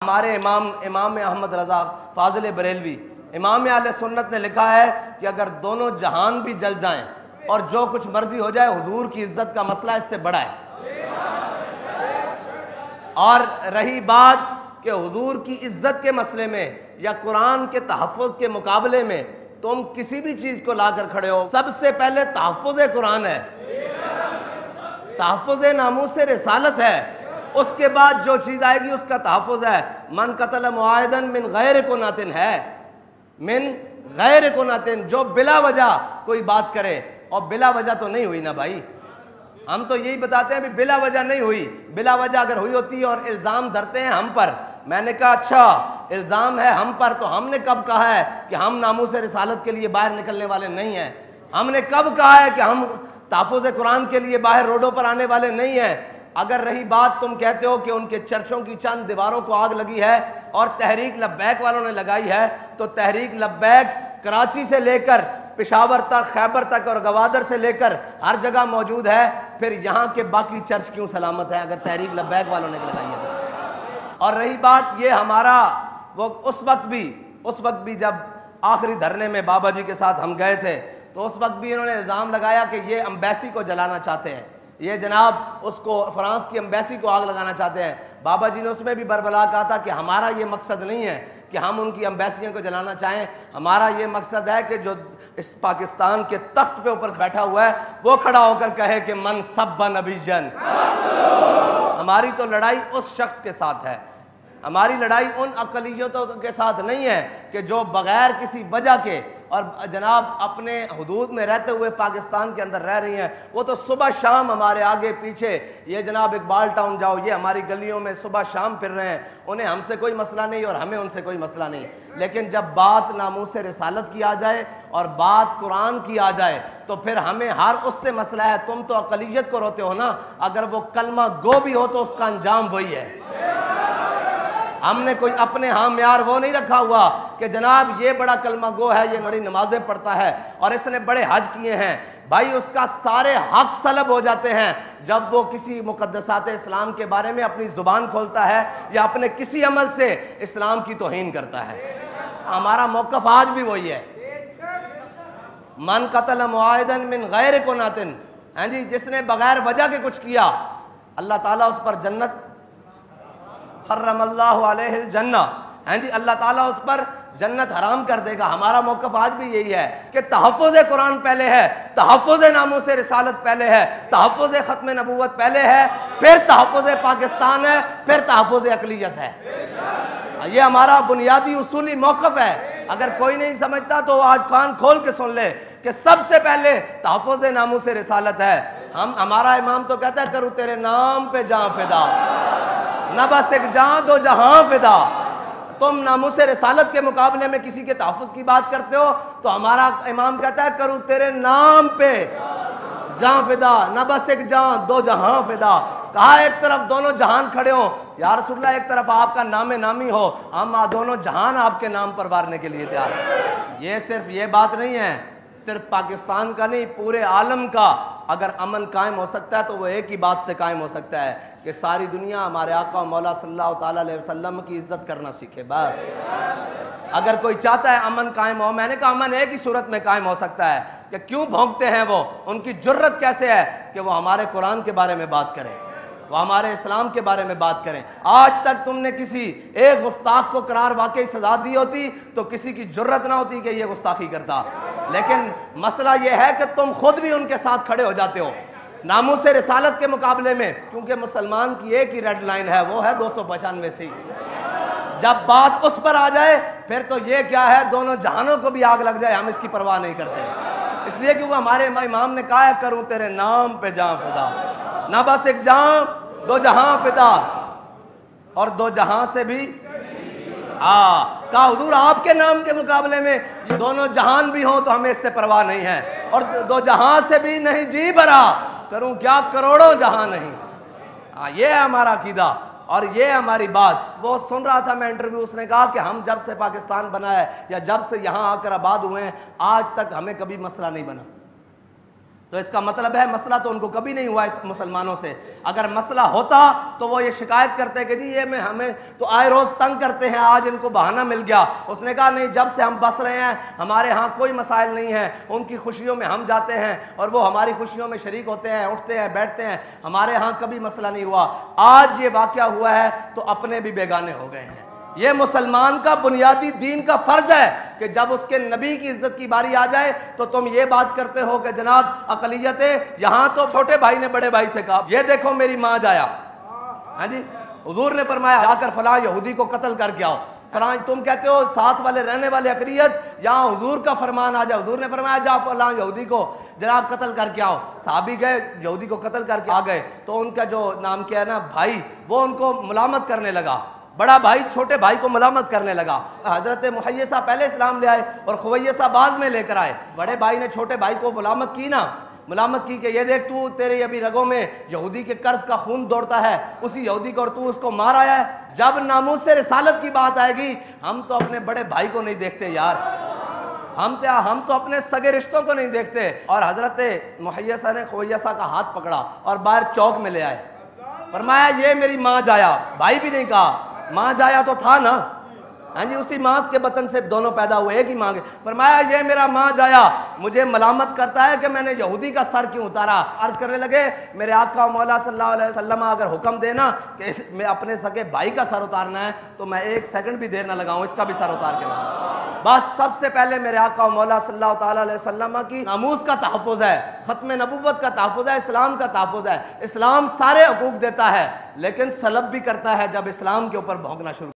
ہمارے امام احمد رضا فاضل بریلوی امام اہل سنت نے لکھا ہے کہ اگر دونوں جہان بھی جل جائیں اور جو کچھ مرضی ہو جائے، حضور کی عزت کا مسئلہ اس سے بڑا ہے۔ اور رہی بات کہ حضور کی عزت کے مسئلے میں یا قرآن کے تحفظ کے مقابلے میں تم کسی بھی چیز کو لا کر کھڑے ہو، سب سے پہلے تحفظ قرآن ہے، تحفظ ناموس رسالت ہے، اس کے بعد جو چیز آئے گی اس کا تحفظ ہے۔ من قتل معاہدن من غیر کناتن ہے، من غیر کناتن، جو بلا وجہ کوئی بات کرے، اور بلا وجہ تو نہیں ہوئی نا بھائی، ہم تو یہی بتاتے ہیں بھی بلا وجہ نہیں ہوئی، بلا وجہ اگر ہوئی ہوتی اور الزام دھرتے ہیں ہم پر۔ میں نے کہا اچھا الزام ہے ہم پر، تو ہم نے کب کہا ہے کہ ہم ناموس رسالت کے لیے باہر نکلنے والے نہیں ہیں؟ ہم نے کب کہا ہے کہ ہم تحفظ قرآن کے لیے باہر روڈوں پر آنے والے نہیں ہیں؟ اگر رہی بات تم کہتے ہو کہ ان کے چرچوں کی چند دیواروں کو آگ لگی ہے اور تحریک لبیک والوں نے لگائی ہے، تو تحریک لبیک کراچی سے لے کر پشاور تک، خیبر تک اور گوادر سے لے کر ہر جگہ موجود ہے، پھر یہاں کے باقی چرچ کیوں سلامت ہیں اگر تحریک لبیک والوں نے لگائی ہے؟ اور رہی بات یہ ہمارا وہ اس وقت بھی جب آخری دھرنے میں بابا جی کے ساتھ ہم گئے تھے، تو اس وقت بھی انہوں نے الزام لگایا کہ یہ امبیسی کو جلانا چاہتے ہیں، یہ جناب اس کو فرانس کی امبیسی کو آگ لگانا چاہتے ہیں۔ بابا جی نے اس میں بھی بربلا کہا تھا کہ ہمارا یہ مقصد نہیں ہے کہ ہم ان کی امبیسیوں کو جلانا چاہیں، ہمارا یہ مقصد ہے کہ جو اس پاکستان کے تخت پہ اوپر بیٹھا ہوا ہے وہ کھڑا ہو کر کہے کہ من سب نبی جن۔ ہماری تو لڑائی اس شخص کے ساتھ ہے، ہماری لڑائی ان اقلیتوں کے ساتھ نہیں ہے کہ جو بغیر کسی وجہ کے اور جناب اپنے حدود میں رہتے ہوئے پاکستان کے اندر رہ رہی ہیں۔ وہ تو صبح شام ہمارے آگے پیچھے، یہ جناب اقبال ٹاؤن جاؤ، یہ ہماری گلیوں میں صبح شام پھر رہے ہیں، انہیں ہم سے کوئی مسئلہ نہیں اور ہمیں ان سے کوئی مسئلہ نہیں۔ لیکن جب بات ناموس رسالت کی آ جائے اور بات قرآن کی آ جائے تو پھر ہمیں ہر اس سے مسئلہ ہے۔ تم تو اقلیت کو روتے ہو نا، اگر وہ کلمہ گو بھی ہو تو اس کا انجام وہی ہے۔ ہم نے کوئی اپنے ہاں معیار وہ نہیں رکھا ہوا کہ جناب یہ بڑا کلمہ گو ہے، یہ بڑی نمازیں پڑھتا ہے اور اس نے بڑے حج کیے ہیں۔ بھائی اس کا سارے حق سلب ہو جاتے ہیں جب وہ کسی مقدسات اسلام کے بارے میں اپنی زبان کھولتا ہے یا اپنے کسی عمل سے اسلام کی توہین کرتا ہے۔ ہمارا موقف آج بھی وہی ہے، من قتل معاہدن من غیر کناتن، ہاں جی، جس نے بغیر وجہ کے کچھ کیا اللہ تعالیٰ اس پر جنت، حرم اللہ علیہ الجنہ، ہاں جی، اللہ تعالیٰ اس پر جنت حرام کر دے گا۔ ہمارا موقف آج بھی یہی ہے کہ تحفظ قرآن پہلے ہے، تحفظ ناموس رسالت پہلے ہے، تحفظ ختم نبوت پہلے ہے، پھر تحفظ پاکستان ہے، پھر تحفظ اقلیت ہے۔ یہ ہمارا بنیادی اصولی موقف ہے۔ اگر کوئی نہیں سمجھتا تو آج کان کھول کے سن لے کہ سب سے پہلے تحفظ ناموس رسالت ہے۔ ہمارا امام تو کہتا ہے کرو تیرے نام پہ جاں فدا، نہ بس ایک جان دو جہاں فدا۔ تم ناموس رسالت کے مقابلے میں کسی کے تحفظ کی بات کرتے ہو تو ہمارا امام کہتا ہے کروں تیرے نام پہ جہاں فدا، نہ بس ایک جان دو جہاں فدا۔ کہا ایک طرف دونوں جہان کھڑے ہو یا رسول اللہ، ایک طرف آپ کا نام نامی ہو، ہم دونوں جہان آپ کے نام پر وارنے کے لیے تیار ہیں۔ یہ صرف یہ بات نہیں ہے، صرف پاکستان کا نہیں، پورے عالم کا اگر امن قائم ہو سکتا ہے تو وہ ایک ہی بات سے قائم ہو سکتا ہے کہ ساری دنیا ہمارے آقا و مولا صلی اللہ تعالیٰ علیہ وسلم کی عزت کرنا سیکھے۔ بس اگر کوئی چاہتا ہے امن قائم ہو، میں نے کہا امن ایک ہی صورت میں قائم ہو سکتا ہے کہ کیوں بھونکتے ہیں وہ، ان کی جرت کیسے ہے کہ وہ ہمارے قرآن کے بارے میں بات کریں، وہ ہمارے اسلام کے بارے میں بات کریں۔ آج تک تم نے کسی ایک گستاخ کو قرار واقعی سزا دی ہوتی تو کسی کی جرت نہ ہوتی کہ یہ گستاخی کرتا، لیکن مسئلہ یہ ہے کہ تم خود بھی ان کے ساتھ کھڑے ہو جاتے ہو ناموس رسالت کے مقابلے میں، کیونکہ مسلمان کی ایک ہی ریڈ لائن ہے، وہ ہے 295 سی۔ جب بات اس پر آ جائے پھر تو یہ کیا ہے، دونوں جہانوں کو بھی آگ لگ جائے ہم اس کی پرواہ نہیں کرتے، اس لیے کہ وہ ہمارے امام نے کہا ہے کروں تیرے نام پہ جاں فدا، نہ بس ایک جاں دو جہاں فدا، اور دو جہاں سے بھی کہا حضور آپ کے نام کے مقابلے میں یہ دونوں جہان بھی ہوں تو ہمیں اس سے پرواہ نہیں ہے، اور دو جہاں سے بھی نہیں جی بھرا، کروں کیا کروڑوں جہاں نہیں۔ یہ ہے ہمارا عقیدہ اور یہ ہماری بات۔ وہ سن رہا تھا میں انٹرویو، اس نے کہا کہ ہم جب سے پاکستان بنا ہے یا جب سے یہاں آ کر آباد ہوئے ہیں آج تک ہمیں کبھی مسئلہ نہیں بنا، تو اس کا مطلب ہے مسئلہ تو ان کو کبھی نہیں ہوا اس مسلمانوں سے. اگر مسئلہ ہوتا تو وہ یہ شکایت کرتے کہ جی یہ ہمیں تو آئے روز تنگ کرتے ہیں, آج ان کو بہانہ مل گیا. اس نے کہا نہیں, جب سے ہم بس رہے ہیں ہمارے ہاں کوئی مسائل نہیں ہیں, ان کی خوشیوں میں ہم جاتے ہیں اور وہ ہماری خوشیوں میں شریک ہوتے ہیں, اٹھتے ہیں بیٹھتے ہیں, ہمارے ہاں کبھی مسئلہ نہیں ہوا. آج یہ واقعہ ہوا ہے تو اپنے بھی بیگانے ہو گئے ہیں. یہ مسلمان کا بنیادی دین کا فرض ہے کہ جب اس کے نبی کی عزت کی باری آ جائے تو تم یہ بات کرتے ہو کہ جناب اقلیتیں, یہاں تو چھوٹے بھائی نے بڑے بھائی سے کہا یہ دیکھو میری ماں جایا, ہاں جی حضور نے فرمایا جا کر فلاں یہودی کو قتل کر کے آؤ. فلاں تم کہتے ہو ساتھ والے رہنے والے اقلیت, یہاں حضور کا فرمان آ جائے, حضور نے فرمایا جا فلاں یہودی کو جناب قتل کر کے آؤ. صحابی گئے یہودی کو قتل کر کے آ گئے تو ان کا جو نام کیا ہے نا بھائی, وہ ان کو ملامت کرنے لگا. بڑا بھائی چھوٹے بھائی کو ملامت کرنے لگا. حضرت محیصہ پہلے اسلام لے آئے اور خویصہ بعد میں لے کر آئے. بڑے بھائی نے چھوٹے بھائی کو ملامت کی نا, ملامت کی کہ یہ دیکھ تو تیرے ابھی رگوں میں یہودی کے قرض کا خون دوڑتا ہے, اسی یہودی کو اور تو اس کو مار آیا ہے. جب ناموس سے رسالت کی بات آئے گی ہم تو اپنے بڑے بھائی کو نہیں دیکھتے یار, ہم تو اپنے سگے رشتوں کو نہیں دیکھتے. اور حضرت محیصہ نے خویصہ کا ہاتھ پکڑا اور باہر چوک میں لے آئے. فرمایا یہ میری ماں جایا. بھائی بھی نہیں کہا, ماں جایا تو تھا نا, ہاں جی اسی ماں کے بطن سے دونوں پیدا ہوئے, ایک ہی ماں کے. فرمایا یہ میرا ماں جایا مجھے ملامت کرتا ہے کہ میں نے یہودی کا سر کیوں اتارا. عرض کرنے لگے میرے آقا مولا صلی اللہ علیہ وسلم اگر حکم دینا کہ میں اپنے سگے بھائی کا سر اتارنا ہے تو میں ایک سیکنڈ بھی دیر نہ لگاؤں, اس کا بھی سر اتار کے لاؤں. بس سب سے پہلے میرے آقا مولا صلی اللہ تعالیٰ علیہ وسلم کی ناموس کا تحفظ ہے, ختم نبوت کا تحفظ ہے, اسلام کا تحفظ ہے. اسلام سارے حقوق دیتا ہے لیکن سلب بھی کرتا ہے جب اسلام کے اوپر بھونکنا شروع